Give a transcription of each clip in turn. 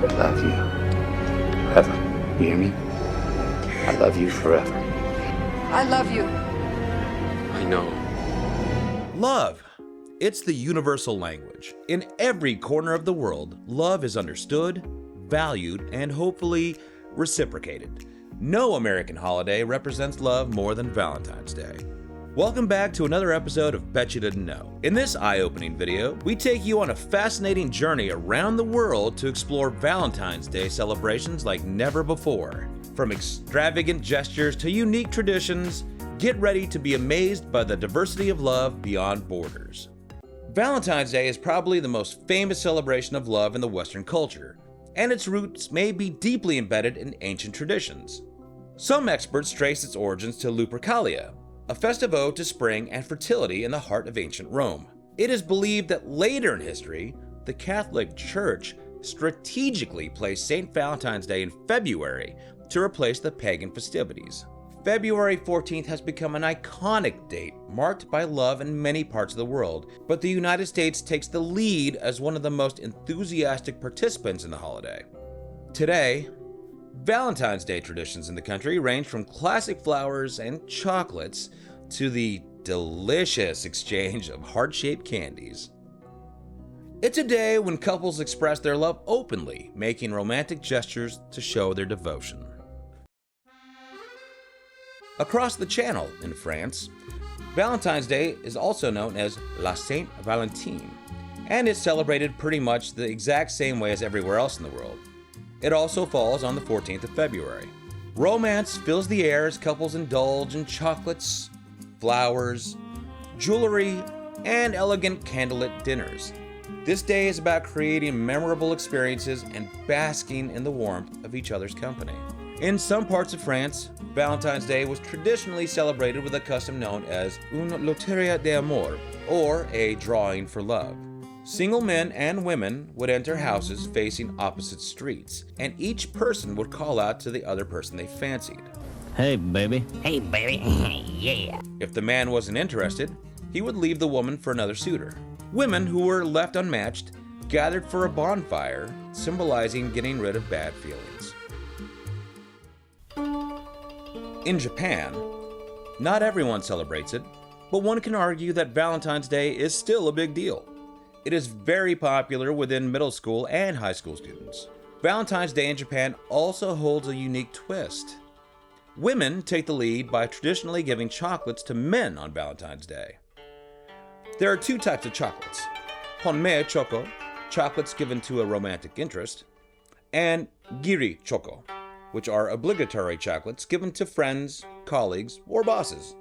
love you forever. You hear me? I love you forever. I love you. I know. Love. It's the universal language. In every corner of the world, love is understood, valued, and hopefully reciprocated. No American holiday represents love more than Valentine's Day. Welcome back to another episode of Bet You Didn't Know. In this eye-opening video, we take you on a fascinating journey around the world to explore Valentine's Day celebrations like never before. From extravagant gestures to unique traditions, get ready to be amazed by the diversity of love beyond borders. Valentine's Day is probably the most famous celebration of love in the Western culture, and its roots may be deeply embedded in ancient traditions. Some experts trace its origins to Lupercalia, a festive ode to spring and fertility in the heart of ancient Rome. It is believed that later in history, the Catholic Church strategically placed St. Valentine's Day in February to replace the pagan festivities. February 14th has become an iconic date marked by love in many parts of the world, but the United States takes the lead as one of the most enthusiastic participants in the holiday. Today, Valentine's Day traditions in the country range from classic flowers and chocolates to the delicious exchange of heart-shaped candies. It's a day when couples express their love openly, making romantic gestures to show their devotion. Across the Channel in France, Valentine's Day is also known as La Saint Valentine, and is celebrated pretty much the exact same way as everywhere else in the world. It also falls on the 14th of February. Romance fills the air as couples indulge in chocolates, flowers, jewelry, and elegant candlelit dinners. This day is about creating memorable experiences and basking in the warmth of each other's company. In some parts of France, Valentine's Day was traditionally celebrated with a custom known as une loteria d'amour, or a drawing for love. Single men and women would enter houses facing opposite streets, and each person would call out to the other person they fancied. Hey, baby. Hey, baby. Yeah. If the man wasn't interested, he would leave the woman for another suitor. Women who were left unmatched gathered for a bonfire, symbolizing getting rid of bad feelings. In Japan, not everyone celebrates it, but one can argue that Valentine's Day is still a big deal. It is very popular within middle school and high school students. Valentine's Day in Japan also holds a unique twist. Women take the lead by traditionally giving chocolates to men on Valentine's Day. There are two types of chocolates: honmei choco, chocolates given to a romantic interest, and giri choco, which are obligatory chocolates given to friends, colleagues, or bosses.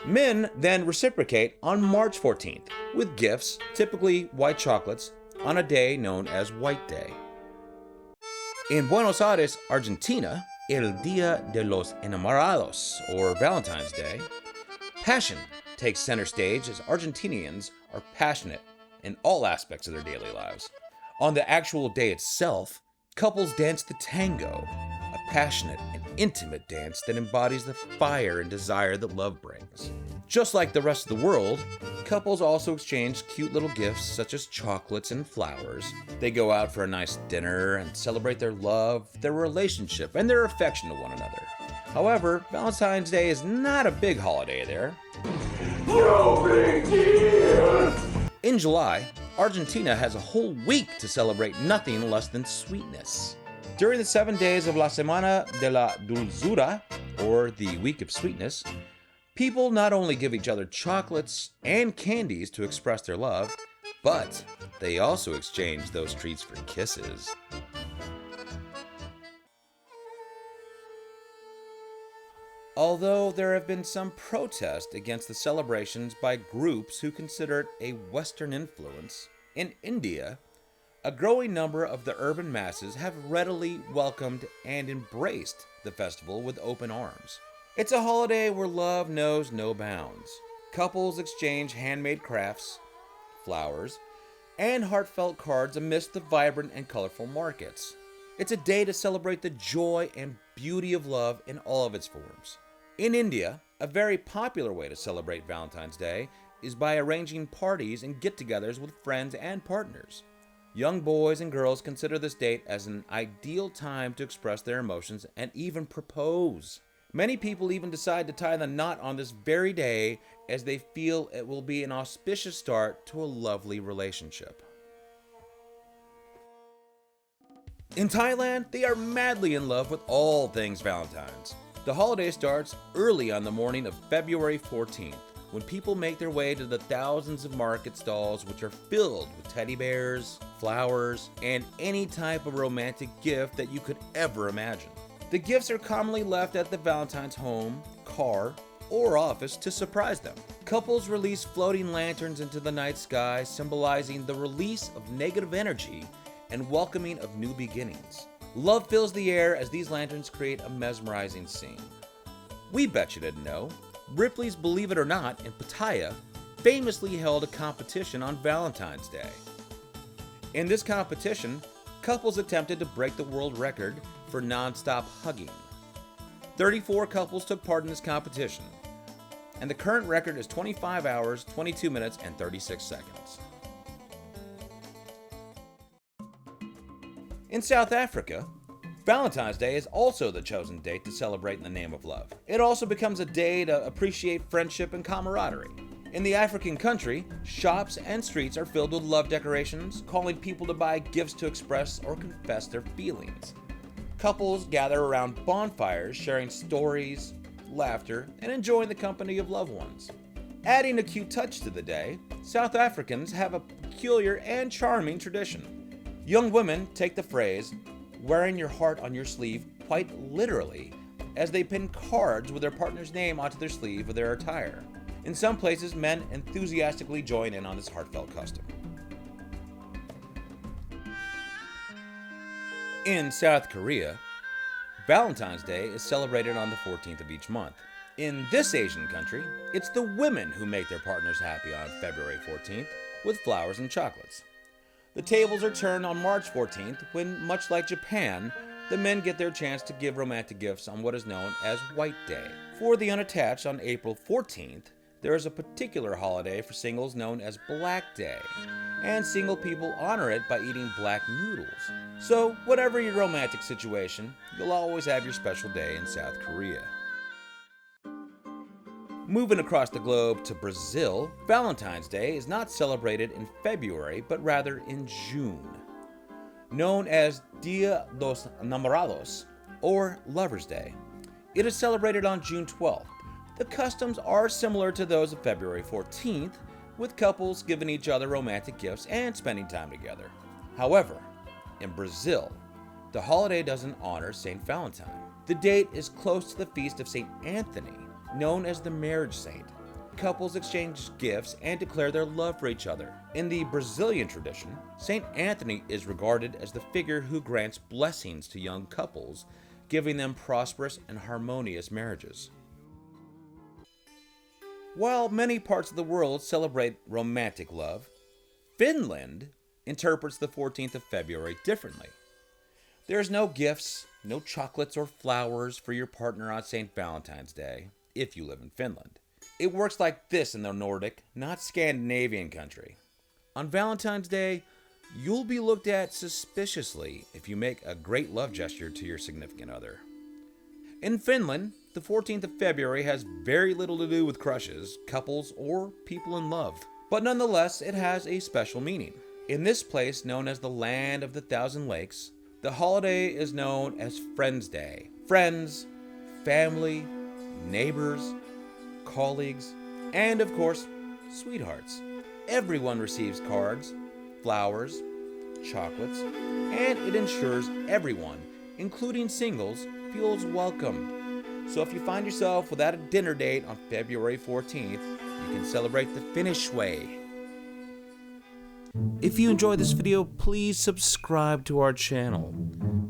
Men then reciprocate on March 14th with gifts, typically white chocolates, on a day known as White Day. In Buenos Aires, Argentina, El Día de los Enamorados, or Valentine's Day, passion takes center stage as Argentinians are passionate in all aspects of their daily lives. On the actual day itself, couples dance the tango, a passionate and intimate dance that embodies the fire and desire that love brings. Just like the rest of the world, couples also exchange cute little gifts such as chocolates and flowers. They go out for a nice dinner and celebrate their love, their relationship, and their affection to one another. However, Valentine's Day is not a big holiday there. No big deal! In July, Argentina has a whole week to celebrate nothing less than sweetness. During the 7 days of La Semana de la Dulzura, or the Week of Sweetness, people not only give each other chocolates and candies to express their love, but they also exchange those treats for kisses. Although there have been some protest against the celebrations by groups who consider it a Western influence, in India, a growing number of the urban masses have readily welcomed and embraced the festival with open arms. It's a holiday where love knows no bounds. Couples exchange handmade crafts, flowers, and heartfelt cards amidst the vibrant and colorful markets. It's a day to celebrate the joy and beauty of love in all of its forms. In India, a very popular way to celebrate Valentine's Day is by arranging parties and get-togethers with friends and partners. Young boys and girls consider this date as an ideal time to express their emotions and even propose. Many people even decide to tie the knot on this very day as they feel it will be an auspicious start to a lovely relationship. In Thailand, they are madly in love with all things Valentine's. The holiday starts early on the morning of February 14th, when people make their way to the thousands of market stalls which are filled with teddy bears, flowers, and any type of romantic gift that you could ever imagine. The gifts are commonly left at the Valentine's home, car, or office to surprise them. Couples release floating lanterns into the night sky, symbolizing the release of negative energy and welcoming of new beginnings. Love fills the air as these lanterns create a mesmerizing scene. We bet you didn't know, Ripley's Believe It or Not in Pattaya famously held a competition on Valentine's Day. In this competition, couples attempted to break the world record for non-stop hugging. 34 couples took part in this competition, and the current record is 25 hours, 22 minutes, and 36 seconds. In South Africa, Valentine's Day is also the chosen date to celebrate in the name of love. It also becomes a day to appreciate friendship and camaraderie. In the African country, shops and streets are filled with love decorations, calling people to buy gifts to express or confess their feelings. Couples gather around bonfires, sharing stories, laughter, and enjoying the company of loved ones. Adding a cute touch to the day, South Africans have a peculiar and charming tradition. Young women take the phrase, "wearing your heart on your sleeve," quite literally, as they pin cards with their partner's name onto their sleeve of their attire. In some places, men enthusiastically join in on this heartfelt custom. In South Korea, Valentine's Day is celebrated on the 14th of each month. In this Asian country, it's the women who make their partners happy on February 14th with flowers and chocolates. The tables are turned on March 14th when, much like Japan, the men get their chance to give romantic gifts on what is known as White Day. For the unattached, on April 14th, there is a particular holiday for singles known as Black Day, and single people honor it by eating black noodles. So, whatever your romantic situation, you'll always have your special day in South Korea. Moving across the globe to Brazil, Valentine's Day is not celebrated in February, but rather in June. Known as Dia dos Namorados, or Lover's Day, it is celebrated on June 12th. The customs are similar to those of February 14th, with couples giving each other romantic gifts and spending time together. However, in Brazil, the holiday doesn't honor St. Valentine. The date is close to the feast of St. Anthony, known as the marriage saint. Couples exchange gifts and declare their love for each other. In the Brazilian tradition, St. Anthony is regarded as the figure who grants blessings to young couples, giving them prosperous and harmonious marriages. While many parts of the world celebrate romantic love, Finland interprets the 14th of February differently. There's no gifts, no chocolates or flowers for your partner on St. Valentine's Day, if you live in Finland. It works like this in the Nordic, not Scandinavian country. On Valentine's Day, you'll be looked at suspiciously if you make a great love gesture to your significant other. In Finland, the 14th of February has very little to do with crushes, couples, or people in love. But nonetheless, it has a special meaning. In this place, known as the Land of the Thousand Lakes, the holiday is known as Friends Day. Friends, family, neighbors, colleagues, and of course, sweethearts. Everyone receives cards, flowers, chocolates, and it ensures everyone, including singles, feels welcome. So if you find yourself without a dinner date on February 14th, you can celebrate the Finnish way. If you enjoyed this video, please subscribe to our channel.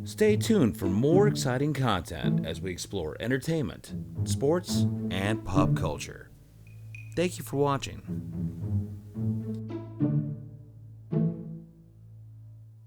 Stay tuned for more exciting content as we explore entertainment, sports, and pop culture. Thank you for watching.